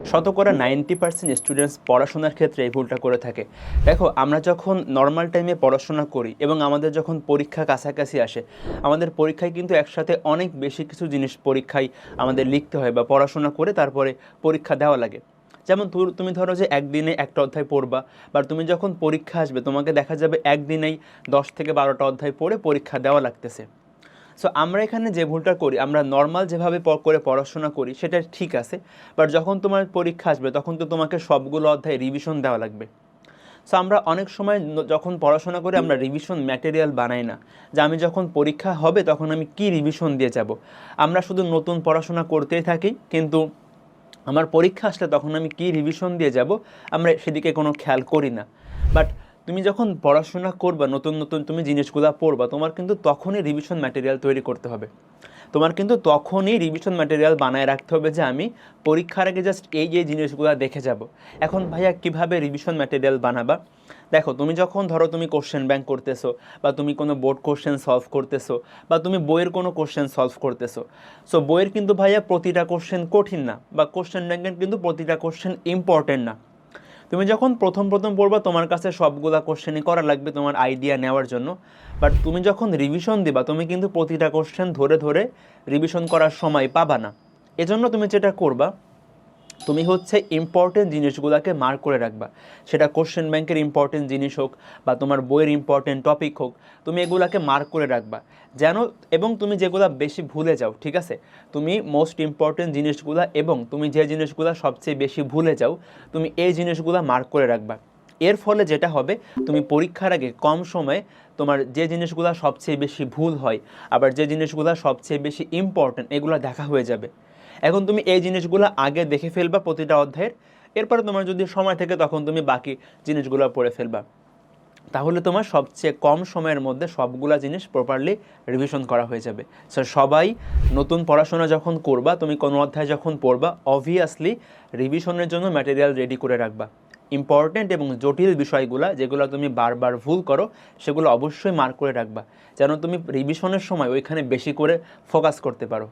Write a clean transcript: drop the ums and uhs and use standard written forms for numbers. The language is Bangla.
শতকরা 90% স্টুডেন্টস পড়াশোনার ক্ষেত্রে এই ভুলটা করে থাকে। দেখো, আমরা যখন নর্মাল টাইমে পড়াশোনা করি এবং আমাদের যখন পরীক্ষা কাছাকাছি আসে, আমাদের পরীক্ষায় কিন্তু একসাথে অনেক বেশি কিছু জিনিস পরীক্ষায় আমাদের লিখতে হয় বা পড়াশোনা করে তারপরে পরীক্ষা দেওয়া লাগে। যেমন তুমি ধরো যে একদিনে একটা অধ্যায় পড়বা, বা তুমি যখন পরীক্ষা আসবে তোমাকে দেখা যাবে একদিনেই 10 থেকে 12টা অধ্যায় পড়ে পরীক্ষা দেওয়া লাগতেছে। সো আমরা এখানে যে ভুলটা করি, আমরা নর্মাল যেভাবে করে পড়াশোনা করি সেটা ঠিক আছে, বাট যখন তোমার পরীক্ষা আসবে তখন তো তোমাকে সবগুলো অধ্যায় রিভিশন দেওয়া লাগবে। সো আমরা অনেক সময় যখন পড়াশোনা করি আমরা রিভিশন ম্যাটেরিয়াল বানাই না, যে আমি যখন পরীক্ষা হবে তখন আমি কি রিভিশন দিয়ে যাব। আমরা শুধু নতুন পড়াশোনা করতেই থাকি, কিন্তু আমার পরীক্ষা আসলে তখন আমি কি রিভিশন দিয়ে যাব আমরা সেদিকে কোনো খেয়াল করি না। বাট তুমি যখন পড়াশোনা করবা, নতুন নতুন তুমি জিনিসগুলো পড়বা, তোমার কিন্তু তখনই রিভিশন ম্যাটেরিয়াল তৈরি করতে হবে। তোমার কিন্তু তখনই রিভিশন ম্যাটেরিয়াল বানায় রাখতে হবে যে আমি পরীক্ষার আগে জাস্ট এই জিনিসগুলো দেখে যাব। এখন ভাইয়া কিভাবে রিভিশন ম্যাটেরিয়াল বানাবা? দেখো, তুমি যখন ধরো তুমি কোশ্চেন ব্যাংক করতেছো, বা তুমি কোনো বোর্ড কোশ্চেন সলভ করতেছো, বা তুমি বইয়ের কোনো কোশ্চেন সলভ করতেছো। সো বইয়ের কিন্তু ভাইয়া প্রতিটা কোশ্চেন কঠিন না, বা কোশ্চেন ব্যাংকের কিন্তু প্রতিটা কোশ্চেন ইম্পর্টেন্ট না। তুমি যখন প্রথম প্রথম পড়বা তোমার কাছে সবগুলা কোশ্চেনই করা লাগবে তোমার আইডিয়া নেওয়ার জন্য। বাট তুমি যখন রিভিশন দিবা তুমি কিন্তু প্রতিটা কোশ্চেন ধরে ধরে রিভিশন করার সময় পাবা না। এজন্য তুমি যেটা করবা, তুমি হচ্ছে ইম্পর্টেন্ট জিনিসগুলোকে মার্ক করে রাখবা। সেটা কোশ্চেন ব্যাংকের ইম্পর্টেন্ট জিনিস হোক বা তোমার বইয়ের ইম্পর্টেন্ট টপিক হোক, তুমি এগুলাকে মার্ক করে রাখবা যেন, এবং তুমি যেগুলো বেশি ভুলে যাও, ঠিক আছে, তুমি মোস্ট ইম্পর্টেন্ট জিনিসগুলো এবং তুমি যে জিনিসগুলো সবচেয়ে বেশি ভুলে যাও তুমি এই জিনিসগুলো মার্ক করে রাখবা। এর ফলে যেটা হবে, তুমি পরীক্ষার আগে কম সময়ে তোমার যে জিনিসগুলো সবচেয়ে বেশি ভুল হয় আবার যে জিনিসগুলো সবচেয়ে বেশি ইম্পর্টেন্ট এগুলো দেখা হয়ে যাবে। এখন তুমি এই জিনিসগুলো আগে দেখে ফেলবা প্রতিটা অধ্যায়ের, এরপরে তোমার যদি সময় থাকে তখন তুমি বাকি জিনিসগুলো পড়ে ফেলবা। তাহলে তোমার সবচেয়ে কম সময়ের মধ্যে সবগুলা জিনিস প্রপারলি রিভিশন করা হয়ে যাবে। সো সবাই নতুন পড়াশোনা যখন করবা, তুমি কোনো অধ্যায় যখন পড়বা, অবভিয়াসলি রিভিশনের জন্য ম্যাটেরিয়াল রেডি করে রাখবা। ইম্পর্টেন্ট এবং জটিল বিষয়গুলো যেগুলো তুমি বারবার ভুল করো সেগুলো অবশ্যই মার্ক করে রাখবা, যেন তুমি রিভিশনের সময় ওইখানে বেশি করে ফোকাস করতে পারো।